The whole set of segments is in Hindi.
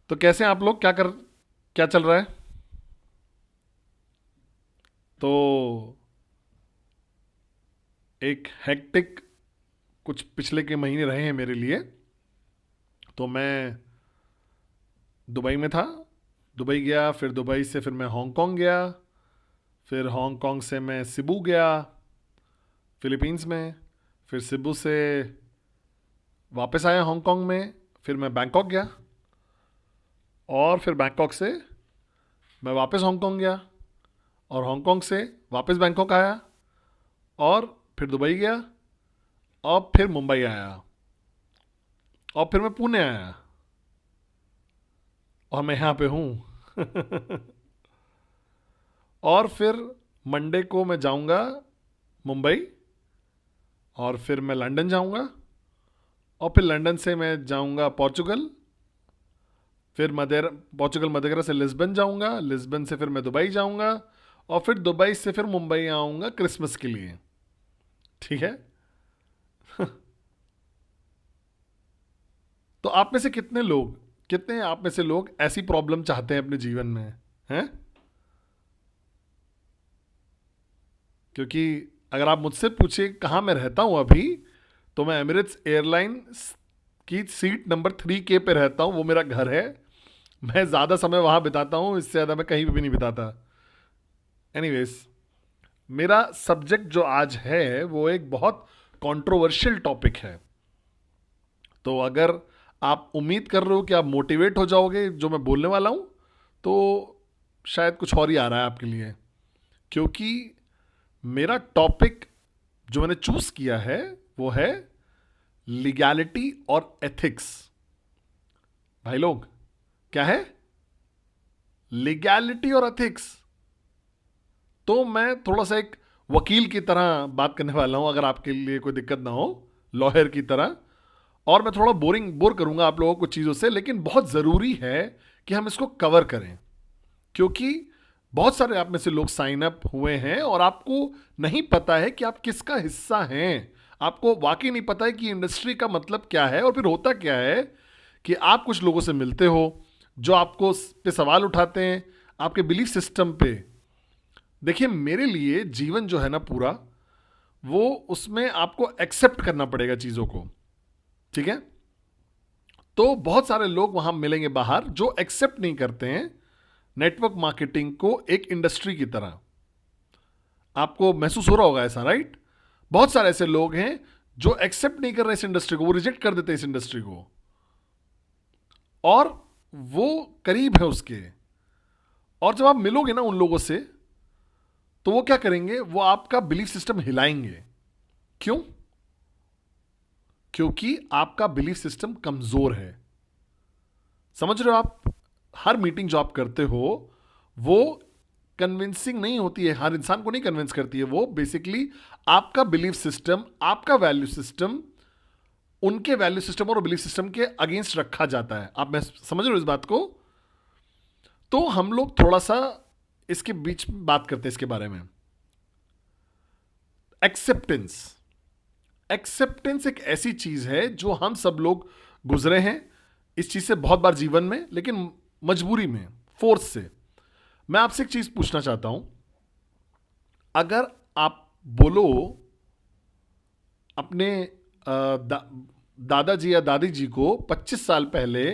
तो कैसे हैं आप लोग? क्या चल रहा है? तो एक हेक्टिक कुछ पिछले के महीने रहे हैं मेरे लिए। तो मैं दुबई में था। दुबई गया, फिर दुबई से फिर मैं हांगकांग गया। फिर हांगकांग से मैं सिबू गया, फिलीपींस में। फिर सिबू से वापस आया हांगकांग में। फिर मैं बैंकॉक गया, और फिर बैंकॉक से मैं वापस हांगकांग गया, और हांगकांग से वापस बैंकॉक आया, और फिर दुबई गया, और फिर मुंबई आया, और फिर मैं पुणे आया, और मैं यहाँ पे हूँ। और फिर मंडे को मैं जाऊंगा मुंबई, और फिर मैं लंदन जाऊंगा, और फिर लंदन से मैं जाऊंगा पोर्चुगल। फिर मदेरा, पोर्चुगल मदेरा से लिस्बन जाऊंगा, लिस्बन से फिर मैं दुबई जाऊंगा, और फिर दुबई से फिर मुंबई आऊंगा क्रिसमस के लिए। ठीक है। तो आप में से कितने आप में से लोग ऐसी प्रॉब्लम चाहते हैं अपने जीवन में? हैं? क्योंकि अगर आप मुझसे पूछे कहाँ मैं रहता हूँ अभी, तो मैं एमिरेट्स एयरलाइन की सीट नंबर 3K पे रहता हूँ। वो मेरा घर है। मैं ज़्यादा समय वहाँ बिताता हूँ, इससे ज़्यादा मैं कहीं भी नहीं बिताता। एनीवेज, मेरा सब्जेक्ट जो आज है वो एक बहुत कंट्रोवर्शियल टॉपिक है। तो अगर आप उम्मीद कर रहे हो कि आप मोटिवेट हो जाओगे जो मैं बोलने वाला हूँ, तो शायद कुछ और ही आ रहा है आपके लिए। क्योंकि मेरा टॉपिक जो मैंने चूज किया है वो है लीगैलिटी और एथिक्स। भाई लोग, क्या है लीगैलिटी और एथिक्स? तो मैं थोड़ा सा एक वकील की तरह बात करने वाला हूं, अगर आपके लिए कोई दिक्कत ना हो, लॉयर की तरह। और मैं थोड़ा बोर करूंगा आप लोगों को कुछ चीज़ों से, लेकिन बहुत ज़रूरी है कि हम इसको कवर करें। क्योंकि बहुत सारे आप में से लोग साइन अप हुए हैं और आपको नहीं पता है कि आप किसका हिस्सा हैं। आपको वाकई नहीं पता है कि इंडस्ट्री का मतलब क्या है, और फिर होता क्या है कि आप कुछ लोगों से मिलते हो जो आपको पे सवाल उठाते हैं, आपके बिलीफ सिस्टम पे। देखिए, मेरे लिए जीवन जो है ना पूरा, वो उसमें आपको एक्सेप्ट करना पड़ेगा चीज़ों को। ठीक है। तो बहुत सारे लोग वहां मिलेंगे बाहर जो एक्सेप्ट नहीं करते हैं नेटवर्क मार्केटिंग को एक इंडस्ट्री की तरह। आपको महसूस हो रहा होगा ऐसा, राइट? बहुत सारे ऐसे लोग हैं जो एक्सेप्ट नहीं कर रहे इस इंडस्ट्री को, वो रिजेक्ट कर देते हैं इस इंडस्ट्री को, और वो करीब है उसके। और जब आप मिलोगे ना उन लोगों से, तो वो क्या करेंगे, वो आपका बिलीफ सिस्टम हिलाएंगे। क्यों? क्योंकि आपका बिलीफ सिस्टम कमजोर है। समझ रहे हो आप? हर मीटिंग जो आप करते हो वो कन्विंसिंग नहीं होती है, हर इंसान को नहीं कन्विंस करती है। वो बेसिकली आपका बिलीफ सिस्टम, आपका वैल्यू सिस्टम उनके वैल्यू सिस्टम और बिलीफ सिस्टम के अगेंस्ट रखा जाता है। आप मैं समझ रहे हो इस बात को? तो हम लोग थोड़ा सा इसके बीच में बात करते हैं इसके बारे में। एक्सेप्टेंस। एक्सेप्टेंस एक ऐसी चीज है जो हम सब लोग गुजरे हैं इस चीज से बहुत बार जीवन में, लेकिन मजबूरी में, फोर्स से। मैं आपसे एक चीज पूछना चाहता हूं। अगर आप बोलो अपने दादाजी या दादी जी को 25 साल पहले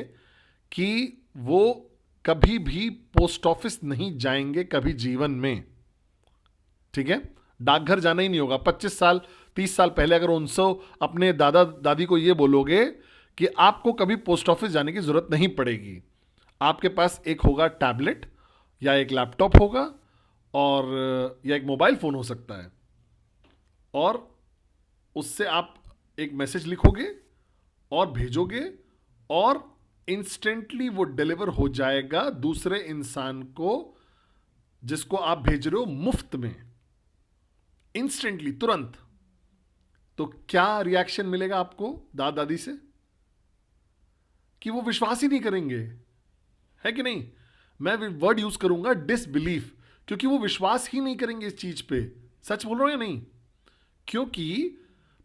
कि वो कभी भी पोस्ट ऑफिस नहीं जाएंगे कभी जीवन में, ठीक है, डाकघर जाना ही नहीं होगा 25 साल, 30 साल पहले, अगर उनसे अपने दादा दादी को ये बोलोगे कि आपको कभी पोस्ट ऑफिस जाने की जरूरत नहीं पड़ेगी, आपके पास एक होगा टैबलेट या एक लैपटॉप होगा, और या एक मोबाइल फोन हो सकता है, और उससे आप एक मैसेज लिखोगे और भेजोगे, और इंस्टेंटली वो डिलीवर हो जाएगा दूसरे इंसान को जिसको आप भेज रहे हो, मुफ्त में, इंस्टेंटली, तुरंत। तो क्या रिएक्शन मिलेगा आपको दादा दादी से? कि वो विश्वास ही नहीं करेंगे, है कि नहीं? मैं वर्ड यूज करूंगा डिसबिलीफ, क्योंकि वो विश्वास ही नहीं करेंगे इस चीज पे। सच बोल रहा हूं या नहीं? क्योंकि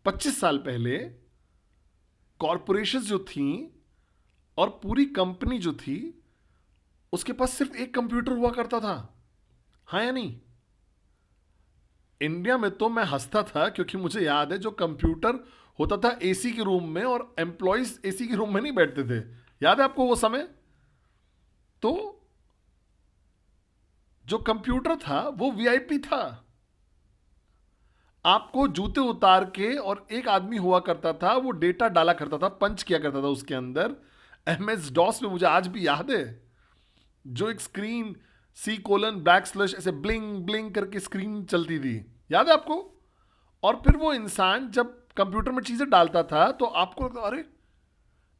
25 साल पहले कॉरपोरेशन जो थी और पूरी कंपनी जो थी उसके पास सिर्फ एक कंप्यूटर हुआ करता था। हाँ या नहीं? इंडिया में तो मैं हंसता था क्योंकि मुझे याद है जो कंप्यूटर होता था एसी के रूम में, और एम्प्लॉयज एसी के रूम में नहीं बैठते थे। याद है आपको वो समय? तो जो कंप्यूटर था वो वीआईपी था। आपको जूते उतार के, और एक आदमी हुआ करता था वो डेटा डाला करता था, पंच किया करता था उसके अंदर। एमएस डॉस में मुझे आज भी याद है जो एक स्क्रीन C:\\, ऐसे ब्लिंग ब्लिंग करके स्क्रीन चलती थी। याद है आपको? और फिर वो इंसान जब कंप्यूटर में चीजें डालता था तो आपको लगता, अरे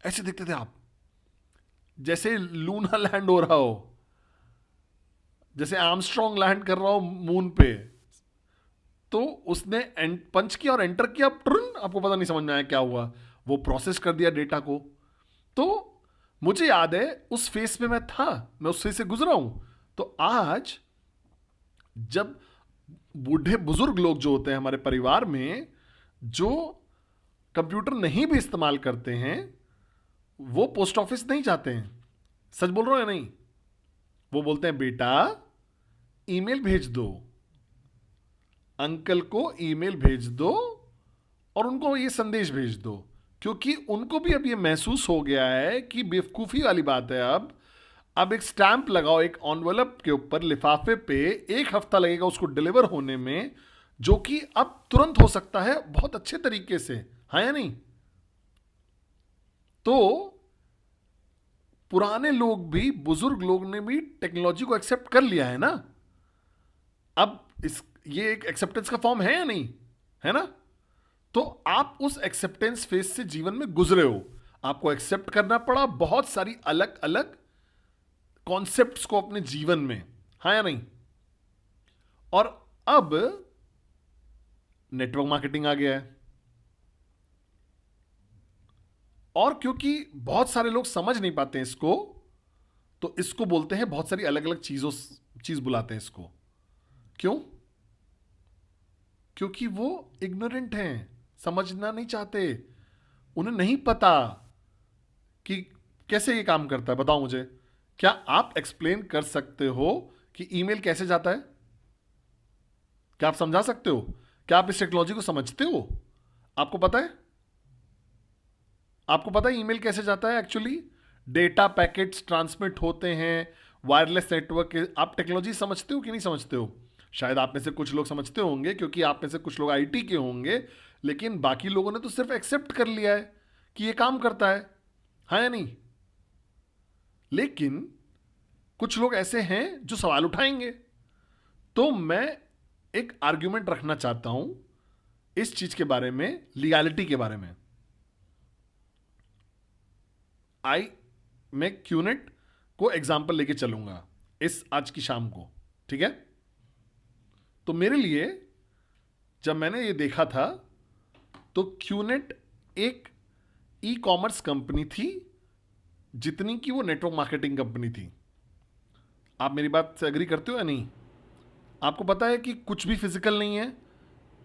ऐसे दिखते थे आप, जैसे लूना लैंड हो रहा हो, जैसे आर्मस्ट्रॉन्ग लैंड कर रहा हो मून पे। तो उसने पंच किया और एंटर किया, टुरन, आपको पता नहीं समझ में आया क्या हुआ, वो प्रोसेस कर दिया डेटा को। तो मुझे याद है उस फेस में मैं था, मैं उस फेस से गुजरा हूं। तो आज जब बूढ़े बुजुर्ग लोग जो होते हैं हमारे परिवार में, जो कंप्यूटर नहीं भी इस्तेमाल करते हैं, वो पोस्ट ऑफिस नहीं जाते हैं। सच बोल रहा हूं या नहीं? वो बोलते हैं बेटा ईमेल भेज दो, अंकल को ईमेल भेज दो, और उनको ये संदेश भेज दो। क्योंकि उनको भी अब ये महसूस हो गया है कि बेवकूफ़ी वाली बात है। अब एक स्टैंप लगाओ एक एनवेलप के ऊपर, लिफाफे पे, 1 हफ्ता लगेगा उसको डिलीवर होने में, जो कि अब तुरंत हो सकता है बहुत अच्छे तरीके से। हाँ या नहीं? तो पुराने लोग भी, बुजुर्ग लोग ने भी टेक्नोलॉजी को एक्सेप्ट कर लिया है ना। अब इस ये एक एक्सेप्टेंस का फॉर्म है या नहीं? है ना? तो आप उस एक्सेप्टेंस फेज से जीवन में गुजरे हो। आपको एक्सेप्ट करना पड़ा बहुत सारी अलग अलग कॉन्सेप्ट्स को अपने जीवन में। हाँ या नहीं? और अब नेटवर्क मार्केटिंग आ गया है, और क्योंकि बहुत सारे लोग समझ नहीं पाते हैं इसको, तो इसको बोलते हैं बहुत सारी अलग अलग चीज बुलाते हैं इसको। क्यों? क्योंकि वो इग्नोरेंट हैं, समझना नहीं चाहते। उन्हें नहीं पता कि कैसे ये काम करता है। बताओ मुझे, क्या आप एक्सप्लेन कर सकते हो कि ईमेल कैसे जाता है? क्या आप समझा सकते हो? क्या आप इस टेक्नोलॉजी को समझते हो? आपको पता है? आपको पता है ईमेल कैसे जाता है? एक्चुअली डेटा पैकेट्स ट्रांसमिट होते हैं वायरलेस नेटवर्क के। आप टेक्नोलॉजी समझते हो कि नहीं समझते हो? शायद आप में से कुछ लोग समझते होंगे क्योंकि आप में से कुछ लोग आईटी के होंगे, लेकिन बाकी लोगों ने तो सिर्फ एक्सेप्ट कर लिया है कि ये काम करता है। हाँ या नहीं? लेकिन कुछ लोग ऐसे हैं जो सवाल उठाएंगे। तो मैं एक आर्ग्यूमेंट रखना चाहता हूं इस चीज के बारे में, लीगैलिटी के बारे में। आई मैं क्यूनेट को एग्जाम्पल लेके चलूंगा इस आज की शाम को, ठीक है? तो मेरे लिए जब मैंने ये देखा था, तो क्यूनेट एक ई कॉमर्स कंपनी थी जितनी कि वो नेटवर्क मार्केटिंग कंपनी थी। आप मेरी बात से एग्री करते हो या नहीं? आपको पता है कि कुछ भी फिजिकल नहीं है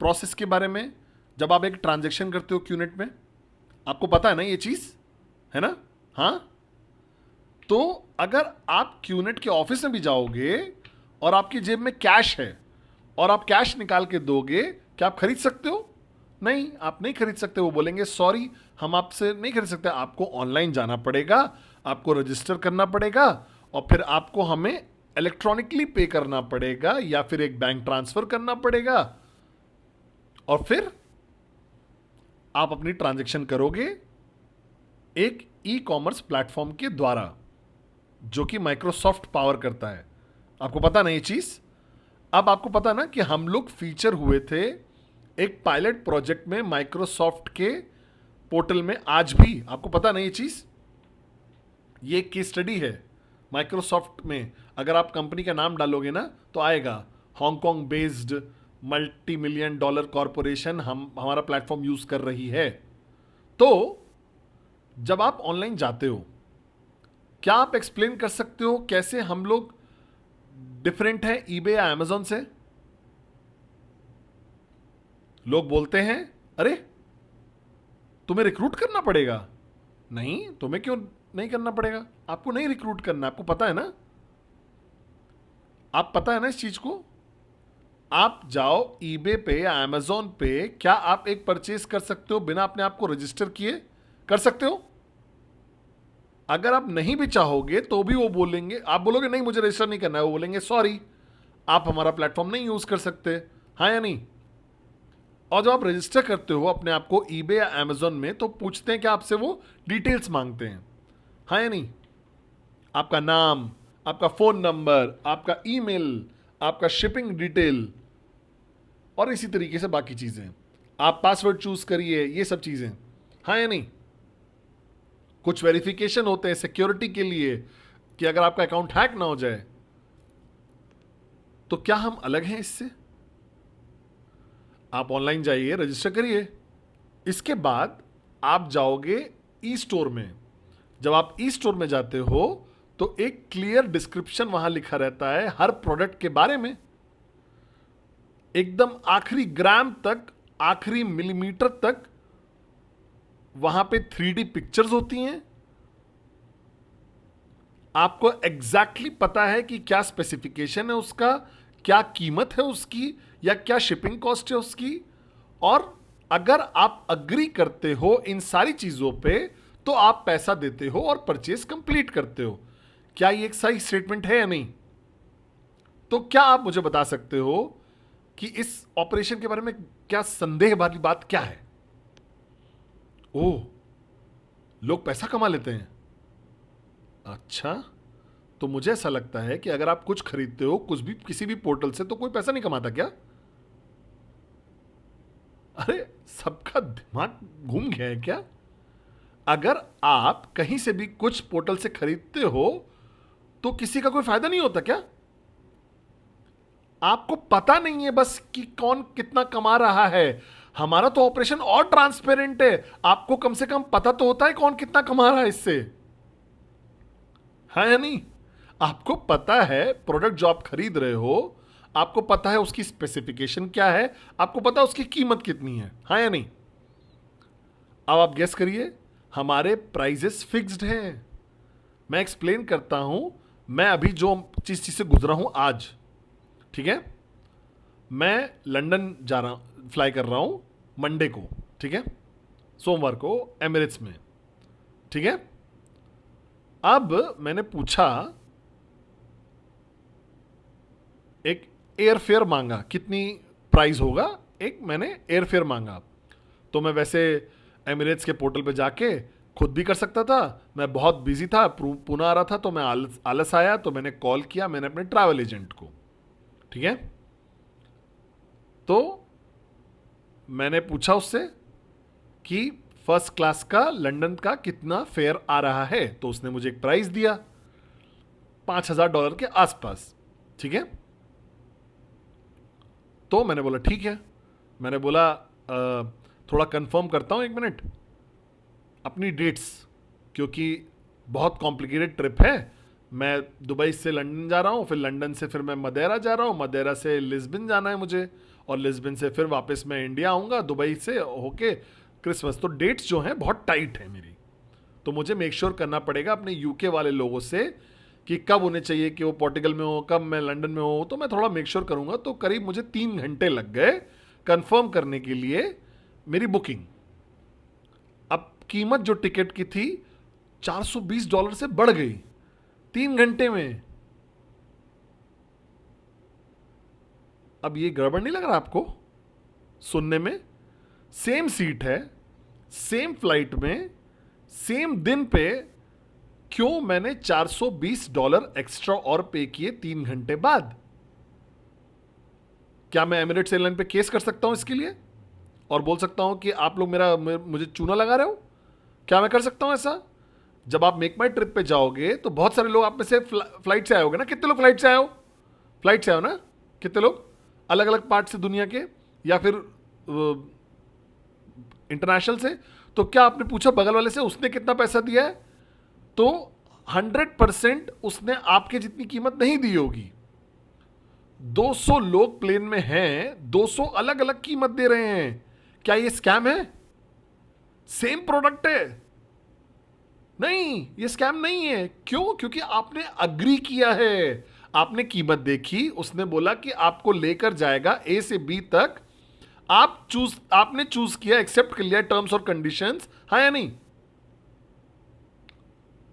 प्रोसेस के बारे में। जब आप एक ट्रांजैक्शन करते हो क्यूनेट में, आपको पता है ना ये चीज, है ना? हाँ। तो अगर आप क्यूनेट के ऑफिस में भी जाओगे और आपकी जेब में कैश है और आप कैश निकाल के दोगे, क्या आप खरीद सकते हो? नहीं, आप नहीं खरीद सकते। वो बोलेंगे सॉरी, हम आपसे नहीं खरीद सकते, आपको ऑनलाइन जाना पड़ेगा, आपको रजिस्टर करना पड़ेगा, और फिर आपको हमें इलेक्ट्रॉनिकली पे करना पड़ेगा या फिर एक बैंक ट्रांसफर करना पड़ेगा, और फिर आप अपनी ट्रांजैक्शन करोगे एक ई कॉमर्स प्लेटफॉर्म के द्वारा, जो कि माइक्रोसॉफ्ट पावर करता है। आपको पता ना ये चीज? अब आपको पता ना कि हम लोग फीचर हुए थे एक पायलट प्रोजेक्ट में माइक्रोसॉफ्ट के पोर्टल में। आज भी आपको पता नहीं ये चीज? ये केस स्टडी है माइक्रोसॉफ्ट में। अगर आप कंपनी का नाम डालोगे ना तो आएगा हांगकांग बेस्ड $multi-million कॉरपोरेशन हमारा प्लेटफॉर्म यूज कर रही है। तो जब आप ऑनलाइन जाते हो, क्या आप एक्सप्लेन कर सकते हो कैसे हम लोग डिफरेंट है ईबे या अमेजोन से? लोग बोलते हैं अरे तुम्हें रिक्रूट करना पड़ेगा। नहीं, तुम्हें क्यों नहीं करना पड़ेगा, आपको नहीं रिक्रूट करना, आपको पता है ना, आप पता है ना इस चीज को। आप जाओ ईबे पे या अमेजोन पे, क्या आप एक परचेज कर सकते हो बिना अपने आप को रजिस्टर किए? कर सकते हो? अगर आप नहीं भी चाहोगे तो भी वो बोलेंगे, आप बोलोगे नहीं मुझे रजिस्टर नहीं करना है, वो बोलेंगे सॉरी आप हमारा प्लेटफॉर्म नहीं यूज कर सकते। हाँ या नहीं? और जब आप रजिस्टर करते हो अपने आप को ईबे या अमेजोन में, तो पूछते हैं कि आपसे वो डिटेल्स मांगते हैं। हाँ या नहीं? आपका नाम, आपका फोन नंबर, आपका ईमेल, आपका शिपिंग डिटेल और इसी तरीके से बाकी चीजें। आप पासवर्ड चूज करिए, ये सब चीजें। हाँ या नहीं? कुछ वेरिफिकेशन होते हैं सिक्योरिटी के लिए कि अगर आपका अकाउंट हैक ना हो जाए। तो क्या हम अलग हैं इससे? आप ऑनलाइन जाइए, रजिस्टर करिए, इसके बाद आप जाओगे ई स्टोर में। जब आप ई स्टोर में जाते हो तो एक क्लियर डिस्क्रिप्शन वहां लिखा रहता है हर प्रोडक्ट के बारे में, एकदम आखिरी ग्राम तक, आखिरी मिलीमीटर तक वहां पे 3D पिक्चर्स होती हैं। आपको एग्जैक्टली पता है कि क्या स्पेसिफिकेशन है उसका, क्या कीमत है उसकी, या क्या शिपिंग कॉस्ट है उसकी। और अगर आप अग्री करते हो इन सारी चीजों पे तो आप पैसा देते हो और परचेज कंप्लीट करते हो। क्या ये एक सही स्टेटमेंट है या नहीं? तो क्या आप मुझे बता सकते हो कि इस ऑपरेशन के बारे में क्या संदेह वाली बात क्या है? ओह, लोग पैसा कमा लेते हैं। अच्छा, तो मुझे ऐसा लगता है कि अगर आप कुछ खरीदते हो कुछ भी किसी भी पोर्टल से, तो कोई पैसा नहीं कमाता क्या? अरे, सबका दिमाग घूम गया है क्या? अगर आप कहीं से भी कुछ पोर्टल से खरीदते हो तो किसी का कोई फायदा नहीं होता क्या? आपको पता नहीं है बस कि कौन कितना कमा रहा है। हमारा तो ऑपरेशन और ट्रांसपेरेंट है, आपको कम से कम पता तो होता है कौन कितना कमा रहा है इससे। है या नहीं? आपको पता है प्रोडक्ट जो आप खरीद रहे हो, आपको पता है उसकी स्पेसिफिकेशन क्या है, आपको पता है उसकी कीमत कितनी है। हाँ या नहीं? अब आप गेस करिए, हमारे प्राइजेस फिक्स्ड हैं। मैं एक्सप्लेन करता हूं, मैं अभी जो चीज से गुजरा हूं आज, ठीक है? मैं लंदन जा रहा हूं, फ्लाई कर रहा हूं मंडे को, ठीक है, सोमवार को एमिरेट्स में, ठीक है। अब मैंने पूछा, एक एयरफेयर मांगा, कितनी प्राइस होगा, एक मैंने एयरफेयर मांगा। तो मैं वैसे एमिरेट्स के पोर्टल पे जाके खुद भी कर सकता था, मैं बहुत बिजी था, पुणे आ रहा था, तो मैं आलस आया, तो मैंने कॉल किया मैंने अपने ट्रैवल एजेंट को, ठीक है। तो मैंने पूछा उससे कि फर्स्ट क्लास का लंदन का कितना फेयर आ रहा है, तो उसने मुझे एक प्राइस दिया $5,000 के आसपास, ठीक है। तो मैंने बोला ठीक है, मैंने बोला थोड़ा कंफर्म करता हूं 1 मिनट अपनी डेट्स, क्योंकि बहुत कॉम्प्लिकेटेड ट्रिप है। मैं दुबई से लंदन जा रहा हूँ, फिर लंदन से फिर मैं मदेरा जा रहा हूँ, मदेरा से लिस्बन जाना है मुझे, और लिस्बन से फिर वापस मैं इंडिया आऊँगा दुबई से होके क्रिसमस। तो डेट्स जो हैं बहुत टाइट है मेरी, तो मुझे मेक श्योर करना पड़ेगा अपने यूके वाले लोगों से कि कब उन्हें चाहिए कि वो पोर्टुगल में हो, कब मैं लंदन में हो, तो मैं थोड़ा मेक श्योर करूँगा। तो करीब मुझे 3 घंटे लग गए कंफर्म करने के लिए मेरी बुकिंग। अब कीमत जो टिकट की थी $420 से बढ़ गई 3 घंटे में। अब ये गड़बड़ नहीं लग रहा आपको सुनने में? सेम सीट है, सेम फ्लाइट में, सेम दिन पे, क्यों मैंने $420 एक्स्ट्रा और पे किए 3 घंटे बाद? क्या मैं एमिरेट्स एयरलाइन पे केस कर सकता हूं इसके लिए और बोल सकता हूं कि आप लोग मुझे चूना लगा रहे हो? क्या मैं कर सकता हूं ऐसा? जब आप मेक माई ट्रिप पे जाओगे तो बहुत सारे लोग आप में से फ्लाइट से आए होगे ना? कितने लोग फ्लाइट से आए हो? फ्लाइट से आए हो ना? कितने लोग अलग अलग पार्ट से दुनिया के, या फिर इंटरनेशनल से? तो क्या आपने पूछा बगल वाले से उसने कितना पैसा दिया है? तो 100% उसने आपके जितनी कीमत नहीं दी होगी। 200 लोग प्लेन में हैं, 200 अलग अलग कीमत दे रहे हैं। क्या ये स्कैम है? सेम प्रोडक्ट है, नहीं, ये स्कैम नहीं है। क्यों? क्योंकि आपने अग्री किया है, आपने कीमत देखी, उसने बोला कि आपको लेकर जाएगा ए से बी तक, आपने चूज किया, एक्सेप्ट कर लिया टर्म्स और कंडीशंस, हाँ या नहीं?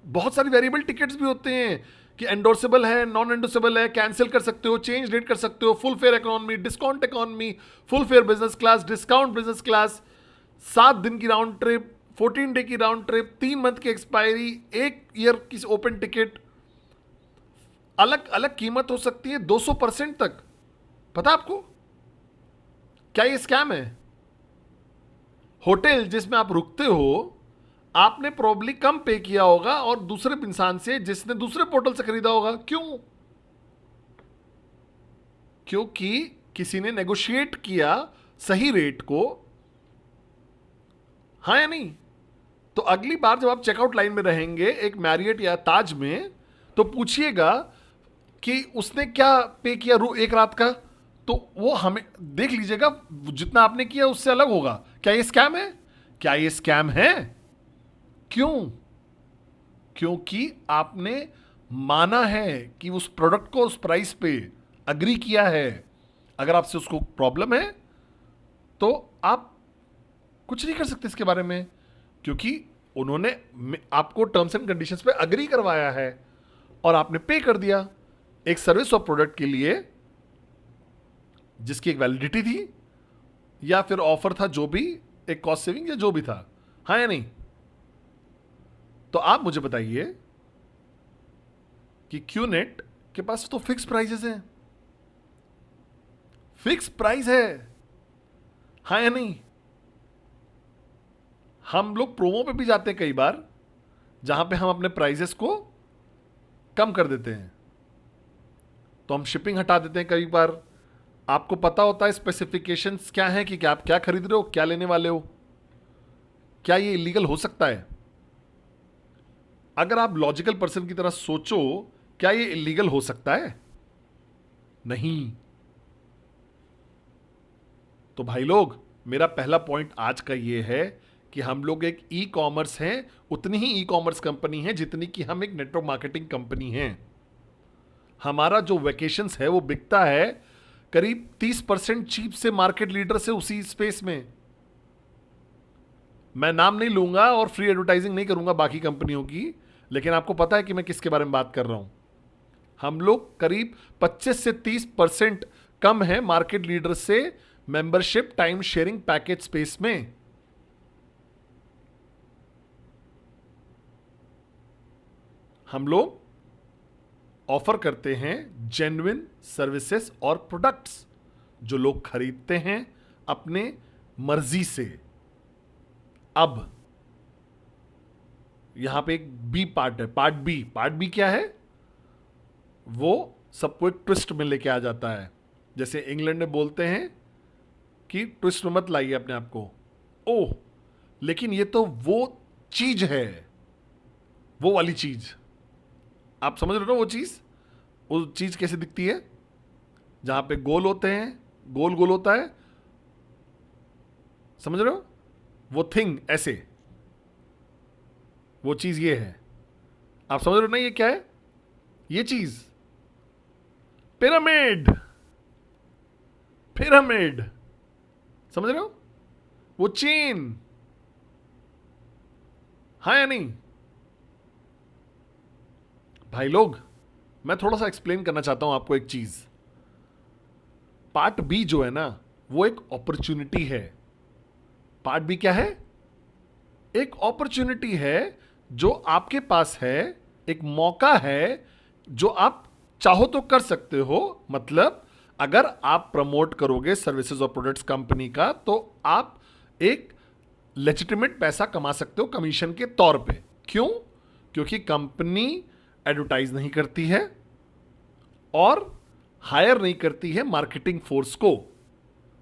बहुत सारी वेरिएबल टिकट्स भी होते हैं कि एंडोर्सेबल है, नॉन एंडोर्सेबल है, कैंसिल कर सकते हो, चेंज डेट कर सकते हो, full fair economy, discount economy, full fair business class, discount business class, 7 दिन की राउंड ट्रिप, 14 डे की राउंड ट्रिप, 3 मंथ की एक्सपायरी, 1 ईयर की ओपन टिकट, अलग अलग कीमत हो सकती है 200% तक। पता आपको? क्या ये स्कैम है? होटल जिसमें आप रुकते हो, आपने प्रॉब्ली कम पे किया होगा और दूसरे इंसान से जिसने दूसरे पोर्टल से खरीदा होगा। क्यों? क्योंकि किसी ने नेगोशिएट किया सही रेट को, हाँ या नहीं? तो अगली बार जब आप चेकआउट लाइन में रहेंगे एक मैरियट या ताज में, तो पूछिएगा कि उसने क्या पे किया एक रात का, तो वो हमें देख लीजिएगा, जितना आपने किया उससे अलग होगा। क्या ये स्कैम है? क्या ये स्कैम है? क्यों? क्योंकि आपने माना है कि उस प्रोडक्ट को उस प्राइस पे अग्री किया है। अगर आपसे उसको प्रॉब्लम है तो आप कुछ नहीं कर सकते इसके बारे में, क्योंकि उन्होंने आपको टर्म्स एंड कंडीशंस पे अग्री करवाया है और आपने पे कर दिया एक सर्विस और प्रोडक्ट के लिए जिसकी एक वैलिडिटी थी या फिर ऑफर था, जो भी एक कॉस्ट सेविंग या जो भी था, हाँ या नहीं? तो आप मुझे बताइए कि क्यूनेट के पास तो फिक्स प्राइसेस हैं, फिक्स प्राइस है, हाँ या नहीं? हम लोग प्रोमो पे भी जाते हैं कई बार, जहां पे हम अपने प्राइसेस को कम कर देते हैं, तो हम शिपिंग हटा देते हैं कई बार। आपको पता होता है स्पेसिफिकेशंस क्या है कि क्या आप क्या खरीद रहे हो, क्या लेने वाले हो। क्या ये इलीगल हो सकता है? अगर आप लॉजिकल पर्सन की तरह सोचो, क्या ये इलीगल हो सकता है? नहीं। तो भाई लोग, मेरा पहला पॉइंट आज का ये है कि हम लोग एक ई कॉमर्स हैं, उतनी ही ई कॉमर्स कंपनी है जितनी कि हम एक नेटवर्क मार्केटिंग कंपनी हैं। हमारा जो वेकेशंस है वो बिकता है करीब 30% चीप से मार्केट लीडर से उसी स्पेस में। मैं नाम नहीं लूंगा और फ्री एडवर्टाइजिंग नहीं करूंगा बाकी कंपनियों की, लेकिन आपको पता है कि मैं किसके बारे में बात कर रहा हूं। हम लोग करीब 25 से 30% कम है मार्केट लीडर से membership time sharing package space में। हम लोग ऑफर करते हैं जेन्युइन सर्विसेज और प्रोडक्ट्स जो लोग खरीदते हैं अपने मर्जी से। अब यहां पे एक बी पार्ट है, पार्ट बी क्या है? वो सबको एक ट्विस्ट में लेके आ जाता है। जैसे इंग्लैंड में बोलते हैं कि ट्विस्ट में मत लाइए अपने आप को। ओह, लेकिन ये तो वो चीज है, वो वाली चीज। आप समझ रहे हो ना वो चीज कैसे दिखती है? जहां पे गोल होते हैं, गोल गोल होता है, समझ रहे हो? वो थिंग ऐसे, वो चीज ये है। आप समझ रहे हो ना ये क्या है? ये चीज पिरामिड, पिरामिड, समझ रहे हो? वो चेन, हाँ या नहीं? भाई लोग, मैं थोड़ा सा एक्सप्लेन करना चाहता हूं आपको एक चीज। पार्ट बी जो है ना, वो एक अपॉर्चुनिटी है। पार्ट बी क्या है? एक अपॉर्चुनिटी है जो आपके पास है, एक मौका है जो आप चाहो तो कर सकते हो। मतलब अगर आप प्रमोट करोगे सर्विसेज और प्रोडक्ट्स कंपनी का, तो आप एक लेजिटिमेट पैसा कमा सकते हो कमीशन के तौर पे। क्यों? क्योंकि कंपनी एडवर्टाइज नहीं करती है और हायर नहीं करती है मार्केटिंग फोर्स को।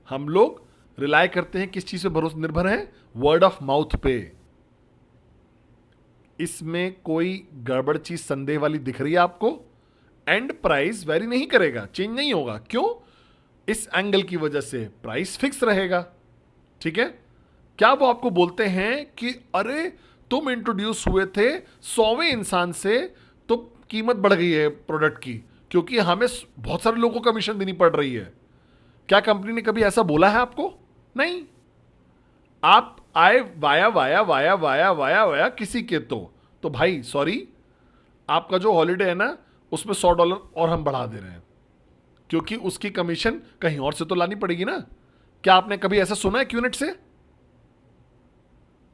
हम लोग रिलाय करते हैं किस चीज पे भरोसा निर्भर है? वर्ड ऑफ माउथ पे। इसमें कोई गड़बड़ चीज संदेह वाली दिख रही है आपको? एंड प्राइस वेरी नहीं करेगा, चेंज नहीं होगा। क्यों? इस एंगल की वजह से प्राइस फिक्स रहेगा। ठीक है? क्या वो आपको बोलते हैं कि अरे तुम इंट्रोड्यूस हुए थे 100वें इंसान से, तो कीमत बढ़ गई है प्रोडक्ट की, क्योंकि हमें बहुत सारे लोगों को कमीशन देनी पड़ रही है। क्या कंपनी ने कभी ऐसा बोला है आपको? नहीं। आप आए via via via via via via किसी के, तो भाई सॉरी, आपका जो हॉलीडे है ना, उसमें $100 और हम बढ़ा दे रहे हैं, क्योंकि उसकी कमीशन कहीं और से तो लानी पड़ेगी ना। क्या आपने कभी ऐसा सुना है क्यूनेट से?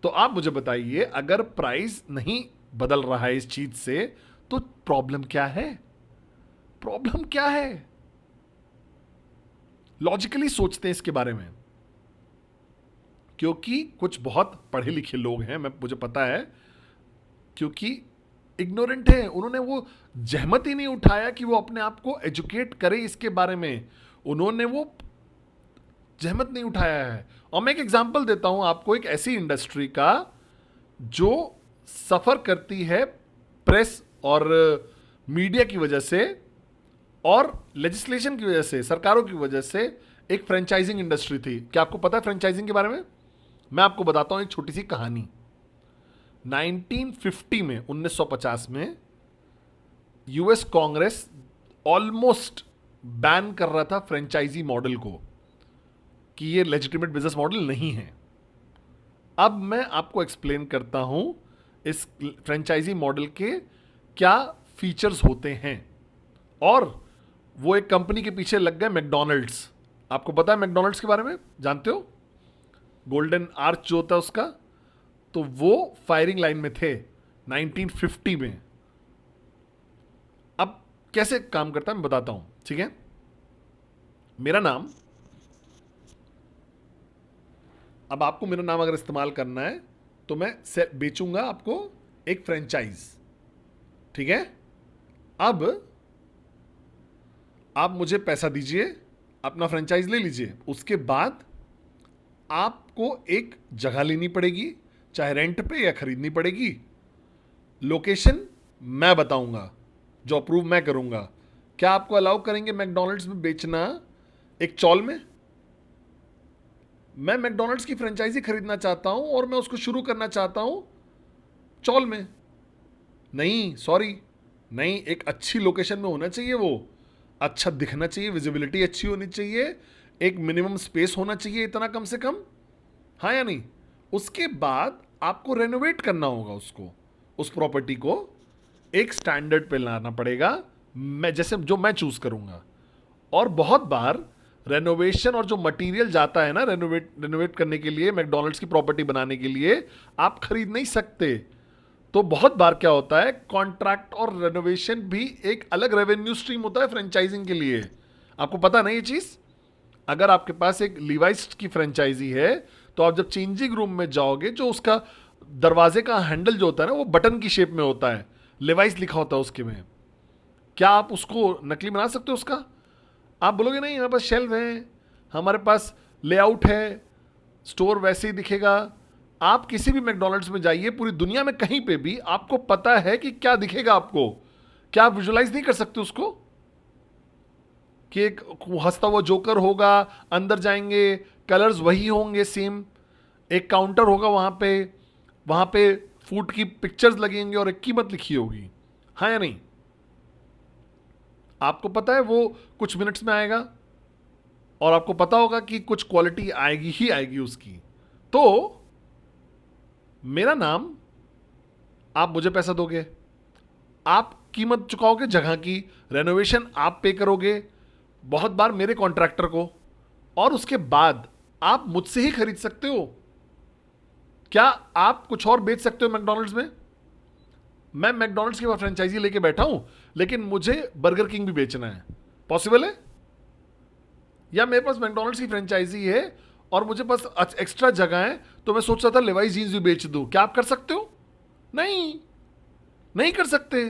तो आप मुझे बताइए, अगर प्राइस नहीं बदल रहा है इस चीज से, तो प्रॉब्लम क्या है? प्रॉब्लम क्या है? लॉजिकली सोचते हैं इसके बारे में, क्योंकि कुछ बहुत पढ़े लिखे लोग हैं, मुझे पता है, क्योंकि इग्नोरेंट है, उन्होंने वो जहमत ही नहीं उठाया कि वो अपने आप को एजुकेट करे इसके बारे में, उन्होंने वो जहमत नहीं उठाया है। और मैं एक एग्जांपल देता हूं आपको, एक ऐसी इंडस्ट्री का जो सफर करती है प्रेस और मीडिया की वजह से और लेजिस्लेशन की वजह से, सरकारों की वजह से। एक फ्रेंचाइजिंग इंडस्ट्री थी। क्या आपको पता है फ्रेंचाइजिंग के बारे में? मैं आपको बताता हूं एक छोटी सी कहानी। 1950 में, 1950 में यूएस कांग्रेस ऑलमोस्ट बैन कर रहा था फ्रेंचाइजी मॉडल को, कि ये लेजिटिमेट बिजनेस मॉडल नहीं है। अब मैं आपको एक्सप्लेन करता हूं इस फ्रेंचाइजी मॉडल के क्या फीचर्स होते हैं। और वो एक कंपनी के पीछे लग गए, मैकडॉनल्ड्स। आपको पता है मैकडॉनल्ड्स के बारे में? जानते हो गोल्डन आर्च जो होता है उसका? तो वो फायरिंग लाइन में थे 1950 में। अब कैसे काम करता है मैं बताता हूं, ठीक है? मेरा नाम, अब आपको मेरा नाम अगर इस्तेमाल करना है तो मैं बेचूंगा आपको एक फ्रेंचाइज, ठीक है? अब आप मुझे पैसा दीजिए, अपना फ्रेंचाइज ले लीजिए। उसके बाद आपको एक जगह लेनी पड़ेगी, चाहे रेंट पे या खरीदनी पड़ेगी। लोकेशन मैं बताऊंगा, जो अप्रूव मैं करूंगा। क्या आपको अलाउ करेंगे मैकडॉनल्ड्स में बेचना एक चौल में? मैं मैकडॉनल्ड्स की फ्रेंचाइजी खरीदना चाहता हूं और मैं उसको शुरू करना चाहता हूं चौल में। नहीं, सॉरी, नहीं, एक अच्छी लोकेशन में होना चाहिए, वो अच्छा दिखना चाहिए, विजिबिलिटी अच्छी होनी चाहिए, एक मिनिमम स्पेस होना चाहिए इतना कम से कम, हाँ या नहीं? उसके बाद आपको रेनोवेट करना होगा उसको, उस प्रॉपर्टी को एक स्टैंडर्ड पे लाना पड़ेगा, मैं जैसे जो मैं चूज करूंगा। और बहुत बार रेनोवेशन और जो मटेरियल जाता है ना रेनोवेट करने के लिए, मैकडॉनल्ड्स की प्रॉपर्टी बनाने के लिए, आप खरीद नहीं सकते। तो बहुत बार क्या होता है, कॉन्ट्रैक्ट और रेनोवेशन भी एक अलग रेवेन्यू स्ट्रीम होता है फ्रेंचाइजिंग के लिए। आपको पता नहीं ये चीज? अगर आपके पास एक लीवाइस की फ्रेंचाइजी है, तो आप जब चेंजिंग रूम में जाओगे, जो उसका दरवाजे का हैंडल जो होता है ना, वो बटन की शेप में होता है, लिवाइस लिखा होता है उसके में। क्या आप उसको नकली बना सकते हो उसका? आप बोलोगे नहीं, हमारे पास शेल्फ है, हमारे पास लेआउट है, स्टोर वैसे ही दिखेगा। आप किसी भी मैकडॉनल्ड्स में जाइए, पूरी दुनिया में कहीं पे भी, आपको पता है कि क्या दिखेगा आपको। क्या आप विजुलाइज नहीं कर सकते उसको? कि एक हंसता हुआ जोकर होगा, अंदर जाएंगे, कलर्स वही होंगे सेम, एक काउंटर होगा वहां पे फूड की पिक्चर्स लगेंगे और एक कीमत लिखी होगी, हाँ या नहीं? आपको पता है वो कुछ मिनट्स में आएगा, और आपको पता होगा कि कुछ क्वालिटी आएगी ही आएगी उसकी। तो मेरा नाम, आप मुझे पैसा दोगे, आप कीमत चुकाओगे जगह की, रेनोवेशन आप पे करोगे बहुत बार मेरे कॉन्ट्रैक्टर को, और उसके बाद आप मुझसे ही खरीद सकते हो। क्या आप कुछ और बेच सकते हो मैकडॉनल्ड्स में? मैं मैकडॉनल्ड्स की फ्रेंचाइजी लेके बैठा हूं, लेकिन मुझे बर्गर किंग भी बेचना है, पॉसिबल है? या मेरे पास मैकडॉनल्ड्स की फ्रेंचाइजी है और मुझे पास एक्स्ट्रा जगह है, तो मैं सोच रहा था लेवाइस जीन्स भी बेच दूं। क्या आप कर सकते हो? नहीं, नहीं कर सकते।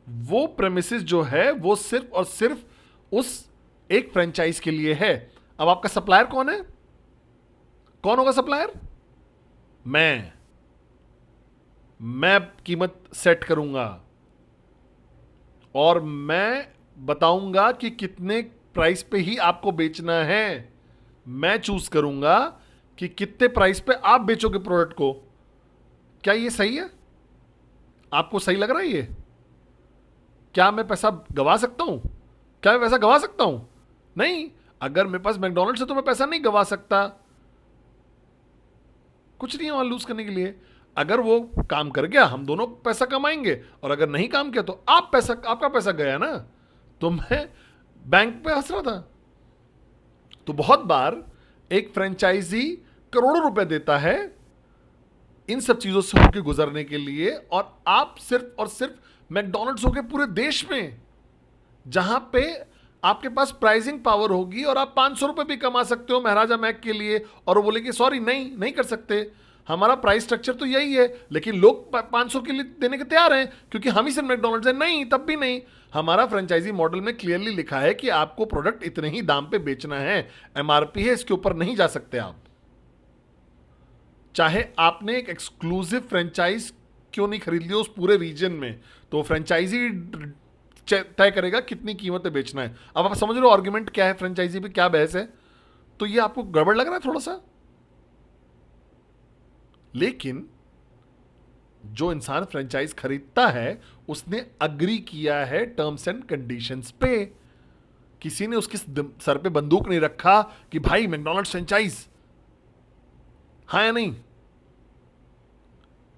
वो प्रेमिसेस जो है वो सिर्फ और सिर्फ उस एक फ्रेंचाइज के लिए है। अब आपका सप्लायर कौन है? कौन होगा सप्लायर? मैं कीमत सेट करूंगा और मैं बताऊंगा कि कितने प्राइस पे ही आपको बेचना है। मैं चूज करूंगा कि कितने प्राइस पे आप बेचोगे प्रोडक्ट को। क्या ये सही है? आपको सही लग रहा है ये? क्या मैं पैसा गवा सकता हूं? क्या मैं पैसा गवा सकता हूं? नहीं। अगर मेरे पास मैकडोनल्ड्स है तो मैं पैसा नहीं गवा सकता। कुछ नहीं है वहां लूज करने के लिए। अगर वो काम कर गया हम दोनों पैसा कमाएंगे, और अगर नहीं काम किया तो आपका पैसा गया ना। तो मैं बैंक पे हंस रहा था। तो बहुत बार एक फ्रेंचाइजी करोड़ों रुपए देता है इन सब चीजों से होकर गुजरने के लिए, और आप सिर्फ और सिर्फ मैकडोनल्ड्स हो के पूरे देश में, जहां पे आपके पास प्राइसिंग पावर होगी और आप 500 रुपए भी कमा सकते हो महाराजा मैक के लिए, और वो बोलेंगे सॉरी नहीं नहीं कर सकते, हमारा प्राइस स्ट्रक्चर तो यही है, लेकिन लोग 500 के लिए देने के तैयार हैं क्योंकि हम ही सिर्फ मैकडोनल्ड्स है। नहीं, तब भी नहीं। हमारा फ्रेंचाइजी मॉडल में क्लियरली लिखा है कि आपको प्रोडक्ट इतने ही दाम पे बेचना है, एमआरपी है, इसके ऊपर नहीं जा सकते आप। चाहे आपने एक एक्सक्लूसिव फ्रेंचाइज क्यों नहीं खरीद लिया उस पूरे रीजन में, तो फ्रेंचाइजी तय करेगा कितनी कीमत पे बेचना है। अब आप समझ रहे हो आर्गुमेंट क्या है, फ्रेंचाइजी पे क्या बहस है। तो ये आपको गड़बड़ लग रहा है थोड़ा सा, लेकिन जो इंसान फ्रेंचाइज खरीदता है उसने अग्री किया है टर्म्स एंड कंडीशंस पे। किसी ने उसके सर पे बंदूक नहीं रखा कि भाई मैकडॉनल्ड्स फ्रेंचाइज, हाँ या नहीं।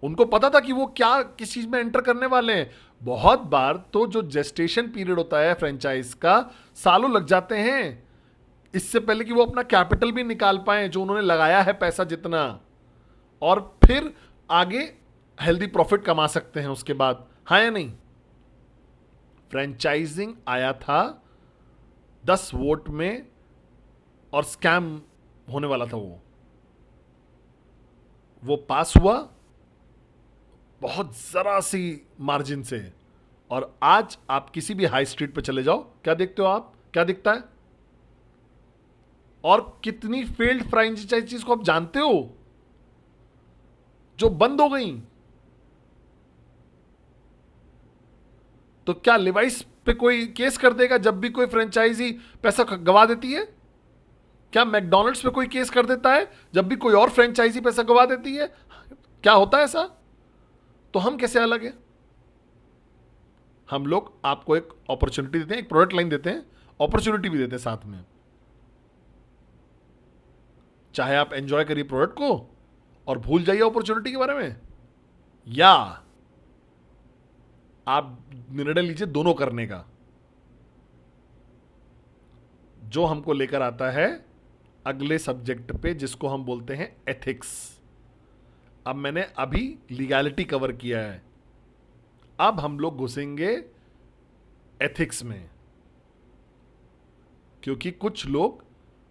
उनको पता था कि वो क्या किस चीज में एंटर करने वाले हैं। बहुत बार तो जो जेस्टेशन पीरियड होता है फ्रेंचाइज का, सालों लग जाते हैं इससे पहले कि वो अपना कैपिटल भी निकाल पाए जो उन्होंने लगाया है पैसा जितना, और फिर आगे हेल्दी प्रॉफिट कमा सकते हैं उसके बाद, हाँ या नहीं। फ्रेंचाइजिंग आया था 10 वोट में और स्कैम होने वाला था। वो पास हुआ बहुत जरा सी मार्जिन से, और आज आप किसी भी हाई स्ट्रीट पे चले जाओ, क्या देखते हो आप, क्या दिखता है? और कितनी फेल्ड फ्रेंचाइजीज को आप जानते हो जो बंद हो गई। तो क्या लिवाइस पे कोई केस कर देगा जब भी कोई फ्रेंचाइजी पैसा गवा देती है? क्या मैकडोनल्ड्स पे कोई केस कर देता है जब भी कोई और फ्रेंचाइजी पैसा गवा देती है? क्या होता है ऐसा? तो हम कैसे अलग हैं? हम लोग आपको एक अपॉर्चुनिटी देते हैं, एक प्रोडक्ट लाइन देते हैं, अपॉर्चुनिटी भी देते हैं साथ में। चाहे आप एंजॉय करिए प्रोडक्ट को और भूल जाइए अपॉर्चुनिटी के बारे में, या आप निर्णय लीजिए दोनों करने का। जो हमको लेकर आता है अगले सब्जेक्ट पे, जिसको हम बोलते हैं एथिक्स। अब मैंने अभी लीगैलिटी कवर किया है, अब हम लोग घुसेंगे एथिक्स में, क्योंकि कुछ लोग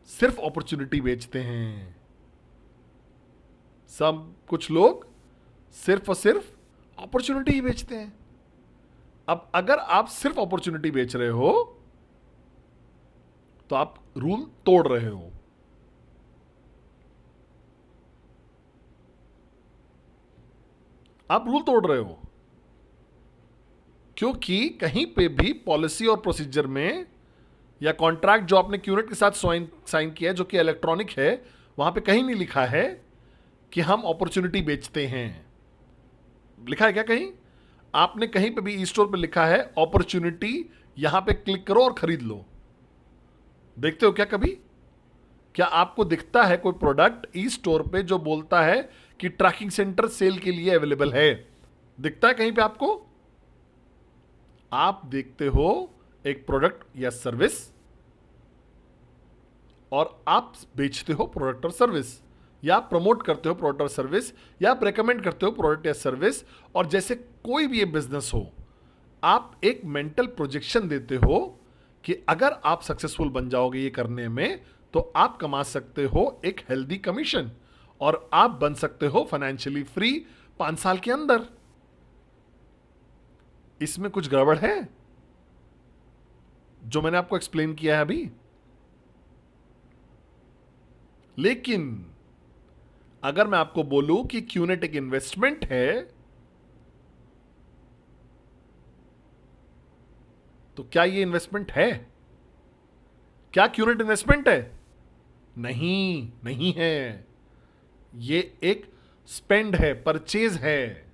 सिर्फ अपॉर्चुनिटी बेचते हैं, कुछ लोग सिर्फ और सिर्फ अपॉर्चुनिटी ही बेचते हैं। अब अगर आप सिर्फ अपॉर्चुनिटी बेच रहे हो तो आप रूल तोड़ रहे हो। आप रूल तोड़ रहे हो, क्योंकि कहीं पे भी पॉलिसी और प्रोसीजर में या कॉन्ट्रैक्ट जो आपने क्यूनेट के साथ साइन किया है, जो कि इलेक्ट्रॉनिक है, वहां पे कहीं नहीं लिखा है कि हम अपॉर्चुनिटी बेचते हैं। लिखा है क्या कहीं? आपने कहीं पे भी ई स्टोर पे लिखा है अपॉर्चुनिटी, यहां पे क्लिक करो और खरीद लो? देखते हो क्या कभी? क्या आपको दिखता है कोई प्रोडक्ट ई स्टोर पे जो बोलता है कि ट्रैकिंग सेंटर सेल के लिए अवेलेबल है? दिखता है कहीं पे आपको? आप देखते हो एक प्रोडक्ट या सर्विस, और आप बेचते हो प्रोडक्ट और सर्विस, या आप प्रमोट करते हो प्रोडक्ट और सर्विस, या आप रेकमेंड करते हो प्रोडक्ट या सर्विस। और जैसे कोई भी ये बिजनेस हो, आप एक मेंटल प्रोजेक्शन देते हो कि अगर आप सक्सेसफुल बन जाओगे ये करने में, तो आप कमा सकते हो एक हेल्दी कमीशन, और आप बन सकते हो फाइनेंशियली फ्री 5 साल के अंदर। इसमें कुछ गड़बड़ है जो मैंने आपको एक्सप्लेन किया है अभी? लेकिन अगर मैं आपको बोलूं कि क्यूनेट एक इन्वेस्टमेंट है, तो क्या ये इन्वेस्टमेंट है? क्या क्यूनेट इन्वेस्टमेंट है? नहीं, नहीं है। ये एक स्पेंड है, परचेज है,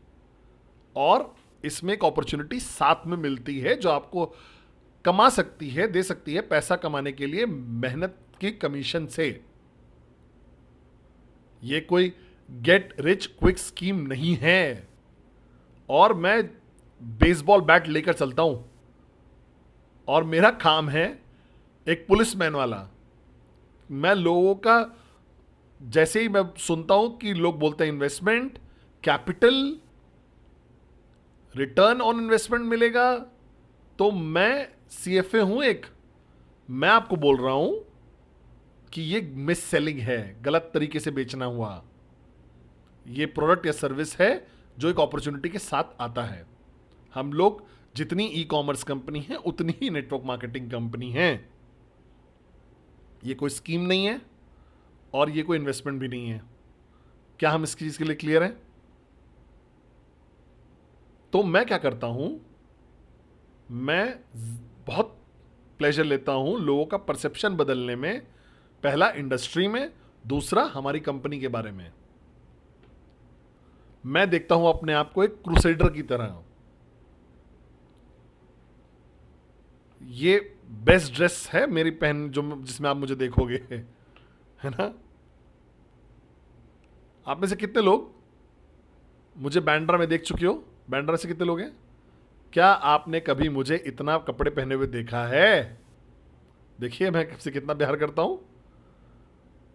और इसमें एक अपॉर्चुनिटी साथ में मिलती है जो आपको कमा सकती है, दे सकती है पैसा कमाने के लिए मेहनत की कमीशन से। ये कोई गेट रिच क्विक स्कीम नहीं है। और मैं बेसबॉल बैट लेकर चलता हूं और मेरा काम है एक पुलिसमैन वाला। मैं लोगों का, जैसे ही मैं सुनता हूं कि लोग बोलते हैं investment, capital, return on investment मिलेगा, तो मैं सीएफए हूं एक, मैं आपको बोल रहा हूं कि ये मिस सेलिंग है, गलत तरीके से बेचना हुआ। ये प्रोडक्ट या सर्विस है जो एक अपॉर्चुनिटी के साथ आता है। हम लोग जितनी ई कॉमर्स कंपनी है उतनी ही नेटवर्क मार्केटिंग कंपनी है। ये कोई स्कीम नहीं है और ये कोई इन्वेस्टमेंट भी नहीं है। क्या हम इस चीज के लिए क्लियर हैं? तो मैं क्या करता हूं, मैं बहुत प्लेजर लेता हूं लोगों का परसेप्शन बदलने में। पहला इंडस्ट्री में, दूसरा हमारी कंपनी के बारे में। मैं देखता हूं अपने आप को एक क्रूसेडर की तरह। ये बेस्ट ड्रेस है मेरी पहन, जो जिसमें आप मुझे देखोगे, है ना? आप में से कितने लोग मुझे बैंड्रा में देख चुके हो? बैंड्रा से कितने लोग हैं? क्या आपने कभी मुझे इतना कपड़े पहने हुए देखा है? देखिए मैं आपसे कितना प्यार करता हूं।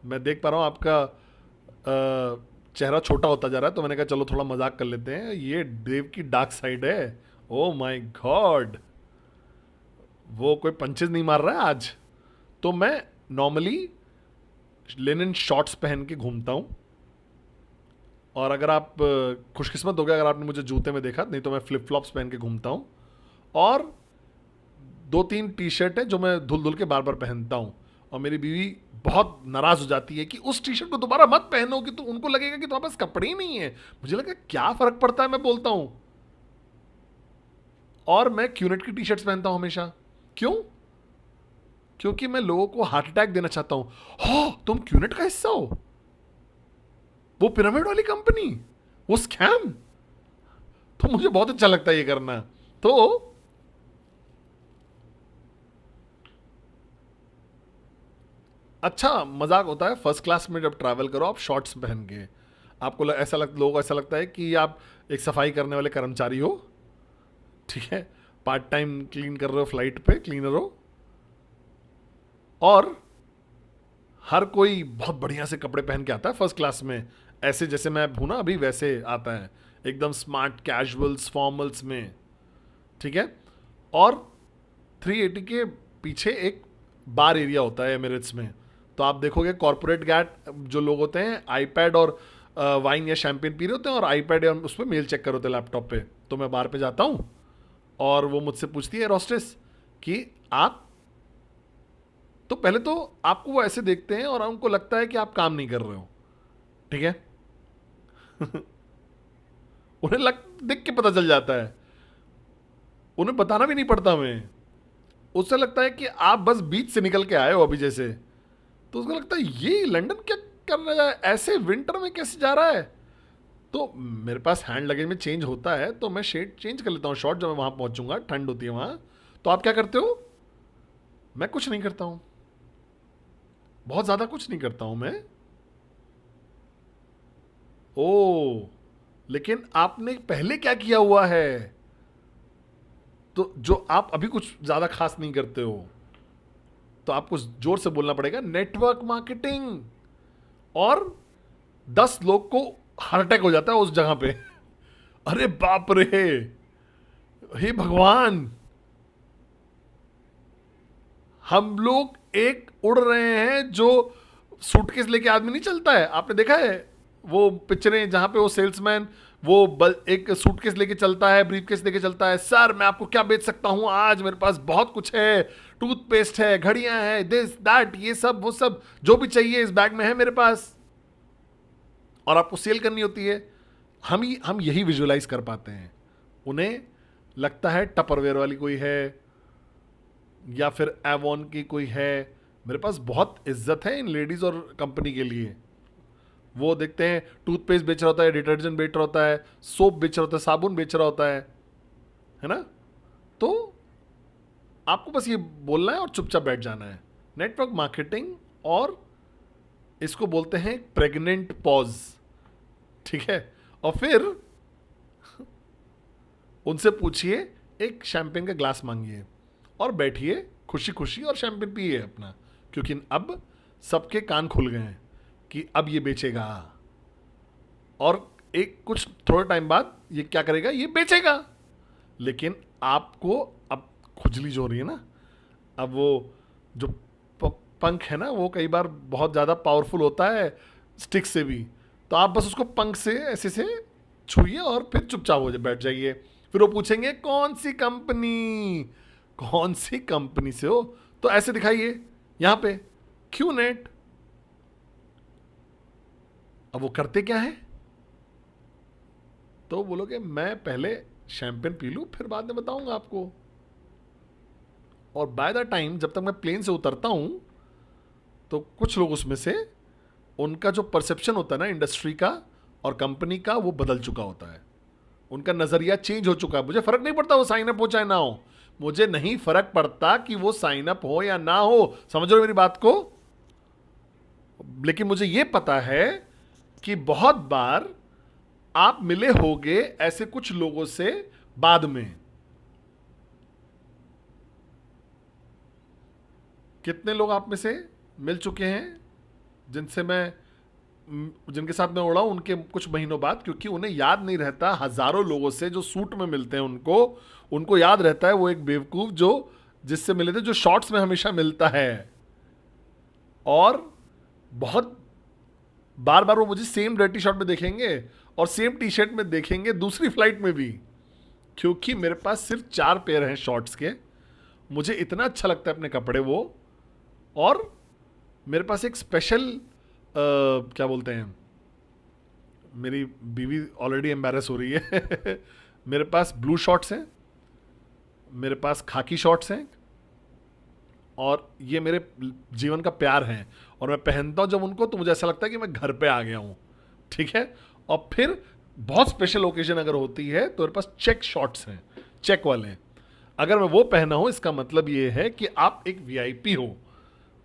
मैं देख पा रहा हूं आपका चेहरा छोटा होता जा रहा है, तो मैंने कहा चलो थोड़ा मजाक कर लेते हैं। ये देव की डार्क साइड है। ओ माय गॉड, वो कोई पंचेज नहीं मार रहा है आज। तो मैं नॉर्मली लिनन शॉर्ट्स पहन के घूमता हूं। और अगर आप खुशकिस्मत हो गए अगर आपने मुझे जूते में देखा, नहीं तो मैं फ्लिप फ्लॉप्स पहन के घूमता हूं। और 2-3 टी शर्ट है जो मैं धुल धुल के बार बार पहनता हूं। और मेरी बीवी बहुत नाराज हो जाती है कि उस टी शर्ट को दोबारा मत पहनो, कि तो उनको लगेगा कि तुम्हारे पास कपड़े ही नहीं है। मुझे लगा क्या फर्क पड़ता है, मैं बोलता हूं। और मैं क्यूनेट की टी शर्ट्स पहनता हूं हमेशा। क्यों? क्योंकि मैं लोगों को हार्ट अटैक देना चाहता हूं। हो, तुम क्यूनेट का हिस्सा हो? वो पिरामिड वाली कंपनी, वो स्कैम। तो मुझे बहुत अच्छा लगता है ये करना। तो अच्छा मजाक होता है फर्स्ट क्लास में जब ट्रैवल करो आप शॉर्ट्स पहन के। आपको लोगों को ऐसा लगता है कि आप एक सफाई करने वाले कर्मचारी हो, ठीक है, पार्ट टाइम क्लीन कर रहे हो, फ्लाइट पे क्लीनर हो। और हर कोई बहुत बढ़िया से कपड़े पहन के आता है फर्स्ट क्लास में, ऐसे जैसे मैं हूं ना अभी वैसे आता है, एकदम स्मार्ट कैजुअल्स फॉर्मल्स में, ठीक है। और 380 के पीछे एक बार एरिया होता है एमिरेट्स में। तो आप देखोगे कॉर्पोरेट गैट जो लोग होते हैं आईपैड और वाइन या शैंपेन पी रहे होते हैं और आईपैड या उस पर मेल चेक कर होते हैं लैपटॉप पे। तो मैं बार पे जाता हूँ और वो मुझसे पूछती है रोस्टेस कि आप, तो पहले तो आपको वो ऐसे देखते हैं और उनको लगता है कि आप काम नहीं कर रहे हो, ठीक है। उन्हें देख के पता चल जाता है, उन्हें बताना भी नहीं पड़ता हमें। उससे लगता है कि आप बस बीच से निकल के आए हो अभी जैसे। तो उसको लगता है ये लंदन क्या करने जा, ऐसे विंटर में कैसे जा रहा है। तो मेरे पास हैंड लगेज में चेंज होता है, तो मैं शेड चेंज कर लेता हूँ शॉर्ट जब मैं वहां पहुंचूंगा, ठंड होती है वहां। तो आप क्या करते हो? मैं कुछ नहीं करता हूं, बहुत ज्यादा कुछ नहीं करता हूं मैं। ओ, लेकिन आपने पहले क्या किया हुआ है, तो जो आप अभी कुछ ज्यादा खास नहीं करते हो, तो आपको जोर से बोलना पड़ेगा नेटवर्क मार्केटिंग। और 10 लोग को हार्ट अटैक हो जाता है उस जगह पे। अरे बाप रे, हे भगवान, हम लोग एक उड़ रहे हैं जो सूटकेस लेके आदमी नहीं चलता है। आपने देखा है वो पिक्चरें जहां पे वो सेल्समैन एक सूटकेस लेके चलता है, ब्रीफकेस लेके चलता है, सर मैं आपको क्या बेच सकता हूं, आज मेरे पास बहुत कुछ है, टूथपेस्ट है, घड़ियां हैं, दिस दैट, ये सब वो सब जो भी चाहिए इस बैग में है मेरे पास। और आपको सेल करनी होती है। हम यही विजुअलाइज कर पाते हैं। उन्हें लगता है टपरवेयर वाली कोई है या फिर एवॉन की कोई है। मेरे पास बहुत इज्जत है इन लेडीज और कंपनी के लिए। वो देखते हैं टूथपेस्ट बेच रहा होता है, डिटर्जेंट बेच रहा होता है, सोप बेच रहा होता है, साबुन बेच रहा होता है ना? तो आपको बस ये बोलना है और चुपचाप बैठ जाना है। नेटवर्क मार्केटिंग, और इसको बोलते हैं प्रेग्नेंट पॉज, ठीक है? और फिर उनसे पूछिए, एक शैंपेन का ग्लास मांगिए और बैठिए खुशी खुशी और शैंपेन पिए अपना, क्योंकि अब सबके कान खुल गए हैं कि अब ये बेचेगा, और एक कुछ थोड़े टाइम बाद ये क्या करेगा, ये बेचेगा। लेकिन आपको अब खुजली जो हो रही है ना, अब वो जो पंख है ना, वो कई बार बहुत ज़्यादा पावरफुल होता है स्टिक से भी, तो आप बस उसको पंख से ऐसे से छुइए और फिर चुपचाप हो जाए, बैठ जाइए। फिर वो पूछेंगे कौन सी कंपनी, कौन सी कंपनी से हो, तो ऐसे दिखाइए यहाँ पे क्यूनेट। अब वो करते क्या है, तो बोलोगे मैं पहले शैंपेन पी लूं फिर बाद में बताऊंगा आपको। और बाय द टाइम जब तक मैं प्लेन से उतरता हूं, तो कुछ लोग उसमें से, उनका जो परसेप्शन होता है ना इंडस्ट्री का और कंपनी का, वो बदल चुका होता है, उनका नजरिया चेंज हो चुका है। मुझे फर्क नहीं पड़ता वो साइन अप हो चाहे ना हो, मुझे नहीं फर्क पड़ता कि वो साइन अप हो या ना हो, समझ रहे हो मेरी बात को? लेकिन मुझे ये पता है कि बहुत बार आप मिले होगे ऐसे कुछ लोगों से बाद में। कितने लोग आप में से मिल चुके हैं जिनसे मैं जिनके साथ मैं उड़ा हूं उनके कुछ महीनों बाद, क्योंकि उन्हें याद नहीं रहता, हजारों लोगों से जो सूट में मिलते हैं उनको उनको याद रहता है वो एक बेवकूफ जो जिससे मिले थे, जो शॉर्ट्स में हमेशा मिलता है। और बहुत बार बार वो मुझे सेम डर्टी शर्ट में देखेंगे और सेम टी शर्ट में देखेंगे दूसरी फ्लाइट में भी, क्योंकि मेरे पास सिर्फ 4 पेयर हैं शॉर्ट्स के। मुझे इतना अच्छा लगता है अपने कपड़े वो, और मेरे पास एक स्पेशल क्या बोलते हैं, मेरी बीवी ऑलरेडी एम्बैरस हो रही है मेरे पास ब्लू शॉर्ट्स हैं, मेरे पास खाकी शॉर्ट्स हैं, और ये मेरे जीवन का प्यार है, और मैं पहनता हूँ जब उनको तो मुझे ऐसा लगता है कि मैं घर पे आ गया हूँ, ठीक है? और फिर बहुत स्पेशल ओकेजन अगर होती है तो मेरे पास चेक शॉर्ट्स हैं, चेक वाले। अगर मैं वो पहना हूँ इसका मतलब ये है कि आप एक वीआईपी हो,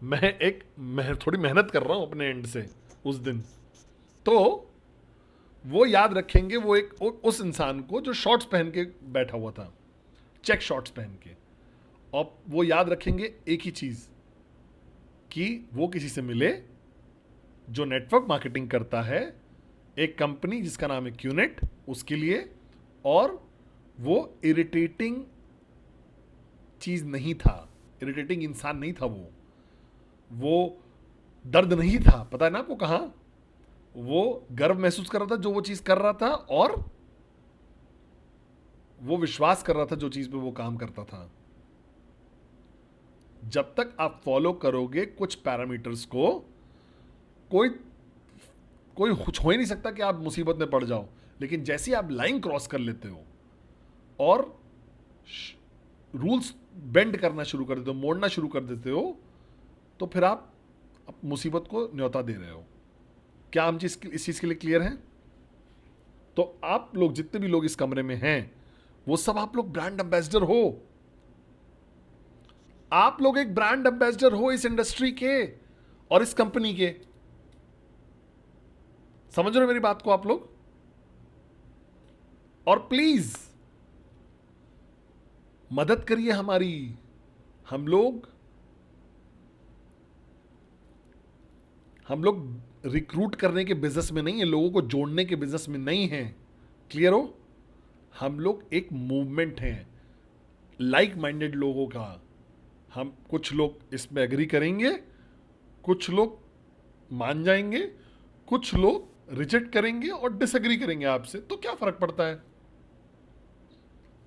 मैं थोड़ी मेहनत कर रहा हूँ अपने एंड से उस दिन। तो वो याद रखेंगे वो उस इंसान को जो शॉर्ट्स पहन के बैठा हुआ था, चेक शॉर्ट्स पहन के, और वो याद रखेंगे एक ही चीज कि वो किसी से मिले जो नेटवर्क मार्केटिंग करता है, एक कंपनी जिसका नाम है क्यूनेट, उसके लिए। और वो इरिटेटिंग चीज नहीं था, इरिटेटिंग इंसान नहीं था वो दर्द नहीं था, पता है ना आपको कहां, वो गर्व महसूस कर रहा था जो वो चीज कर रहा था, और वो विश्वास कर रहा था जो चीज पे वो काम करता था। जब तक आप फॉलो करोगे कुछ पैरामीटर्स को, कोई कोई कुछ हो ही नहीं सकता कि आप मुसीबत में पड़ जाओ। लेकिन जैसे ही आप लाइन क्रॉस कर लेते हो और रूल्स बेंड करना शुरू कर देते हो, मोड़ना शुरू कर देते हो, तो फिर आप मुसीबत को न्योता दे रहे हो। क्या हम इस चीज के लिए क्लियर हैं? तो आप लोग जितने भी लोग इस कमरे में हैं, वो सब आप लोग ब्रांड एम्बेसडर हो। आप लोग एक ब्रांड एम्बेसडर हो इस इंडस्ट्री के और इस कंपनी के। समझ रहे हो मेरी बात को आप लोग? और प्लीज मदद करिए हमारी। हम लोग रिक्रूट करने के बिजनेस में नहीं है, लोगों को जोड़ने के बिजनेस में नहीं है। क्लियर हो? हम लोग एक मूवमेंट हैं लाइक माइंडेड लोगों का। हम कुछ लोग इसमें एग्री करेंगे, कुछ लोग मान जाएंगे, कुछ लोग रिजेक्ट करेंगे और डिसएग्री करेंगे आपसे, तो क्या फर्क पड़ता है?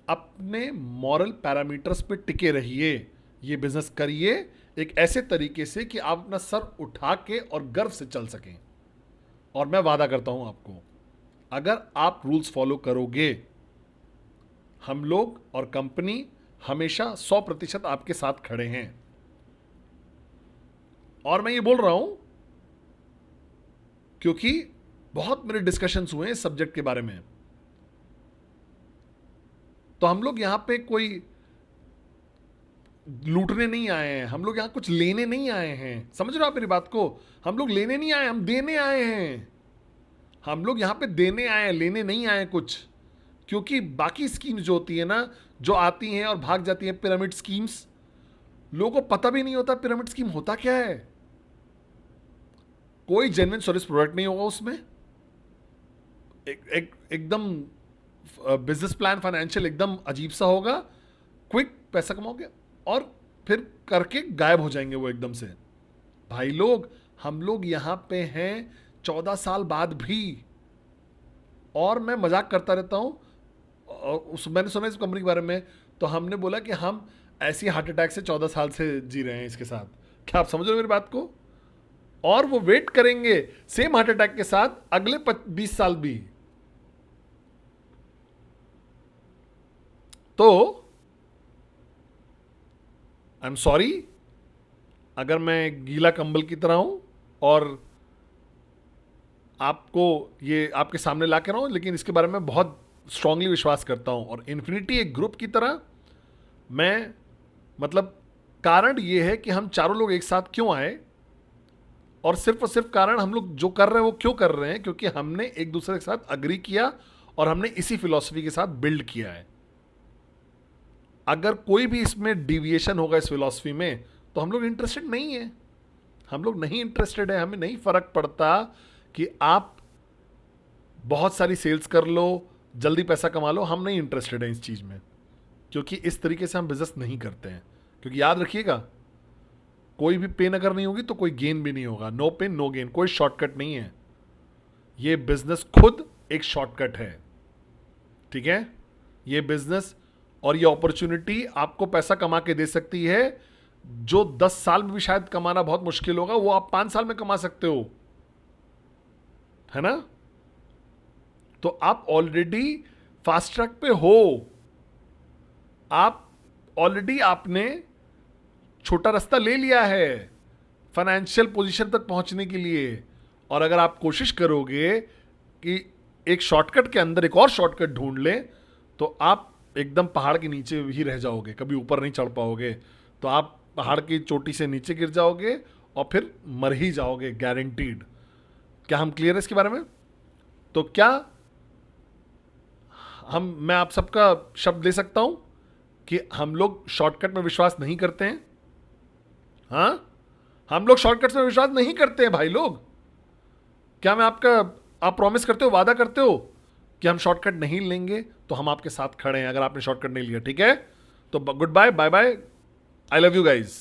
अपने मॉरल पैरामीटर्स पे टिके रहिए, ये बिजनेस करिए एक ऐसे तरीके से कि आप अपना सर उठा के और गर्व से चल सकें। और मैं वादा करता हूं आपको, अगर आप रूल्स फॉलो करोगे, हम लोग और कंपनी हमेशा 100% आपके साथ खड़े हैं। और मैं ये बोल रहा हूं क्योंकि बहुत मेरे डिस्कशंस हुए इस सब्जेक्ट के बारे में। तो हम लोग यहां पे कोई लूटने नहीं आए हैं, हम लोग यहां कुछ लेने नहीं आए हैं। समझ रहे हो आप मेरी बात को? हम लोग लेने नहीं आए, हम देने आए हैं। हम लोग यहां पे देने आए हैं, लेने नहीं आए कुछ। क्योंकि बाकी स्कीम्स जो होती है ना, जो आती हैं और भाग जाती हैं, पिरामिड स्कीम्स, लोगों को पता भी नहीं होता पिरामिड स्कीम होता क्या है। कोई जेन्युइन सर्विस प्रोडक्ट नहीं होगा उसमें। एकदम बिजनेस प्लान फाइनेंशियल एकदम अजीब सा होगा। क्विक पैसा कमाओगे और फिर करके गायब हो जाएंगे वो एकदम से। भाई लोग, हम लोग यहां पे हैं 14 साल बाद भी। और मैं मजाक करता रहता हूं, मैंने सुना इस कंपनी के बारे में, तो हमने बोला कि हम ऐसी हार्ट अटैक से 14 साल से जी रहे हैं इसके साथ। क्या आप समझ रहे हो मेरी बात को? और वो वेट करेंगे सेम हार्ट अटैक के साथ अगले 20 साल भी। तो आई एम सॉरी अगर मैं गीला कंबल की तरह हूं और आपको ये आपके सामने ला के रहा हूं, लेकिन इसके बारे में बहुत स्ट्रांगली विश्वास करता हूं। और इन्फिनिटी एक ग्रुप की तरह, मैं मतलब कारण ये है कि हम चारों लोग एक साथ क्यों आए, और सिर्फ कारण हम लोग जो कर रहे हैं वो क्यों कर रहे हैं, क्योंकि हमने एक दूसरे के साथ अग्री किया और हमने इसी फिलॉसफी के साथ बिल्ड किया है। अगर कोई भी इसमें डिविएशन होगा इस फिलॉसफी में, तो हम लोग इंटरेस्टेड नहीं है। हम लोग नहीं इंटरेस्टेड है। हमें नहीं फर्क पड़ता कि आप बहुत सारी सेल्स कर लो, जल्दी पैसा कमा लो। हम नहीं इंटरेस्टेड है इस चीज में, क्योंकि इस तरीके से हम बिजनेस नहीं करते हैं। क्योंकि याद रखिएगा, कोई भी पेन अगर नहीं होगी तो कोई गेन भी नहीं होगा। नो पेन नो गेन, कोई शॉर्टकट नहीं है। ये बिजनेस खुद एक शॉर्टकट है, ठीक है? ये बिजनेस और ये अपॉर्चुनिटी आपको पैसा कमा के दे सकती है, जो 10 साल में भी शायद कमाना बहुत मुश्किल होगा, वो आप 5 साल में कमा सकते हो, है ना? तो आप ऑलरेडी फास्ट ट्रैक पे हो। आप ऑलरेडी आपने छोटा रास्ता ले लिया है फाइनेंशियल पोजीशन तक पहुंचने के लिए। और अगर आप कोशिश करोगे कि एक शॉर्टकट के अंदर एक और शॉर्टकट ढूंढ लें, तो आप एकदम पहाड़ के नीचे ही रह जाओगे, कभी ऊपर नहीं चढ़ पाओगे। तो आप पहाड़ की चोटी से नीचे गिर जाओगे और फिर मर ही जाओगे, गारंटीड। क्या हम क्लियर है इसके बारे में? तो क्या मैं आप सबका शब्द ले सकता हूं कि हम लोग शॉर्टकट में विश्वास नहीं करते हैं? हाँ, हम लोग शॉर्टकट में विश्वास नहीं करते हैं भाई लोग। क्या आप प्रॉमिस करते हो, वादा करते हो कि हम शॉर्टकट नहीं लेंगे? तो हम आपके साथ खड़े हैं अगर आपने शॉर्टकट नहीं लिया, ठीक है? तो good bye, bye bye, I love you guys.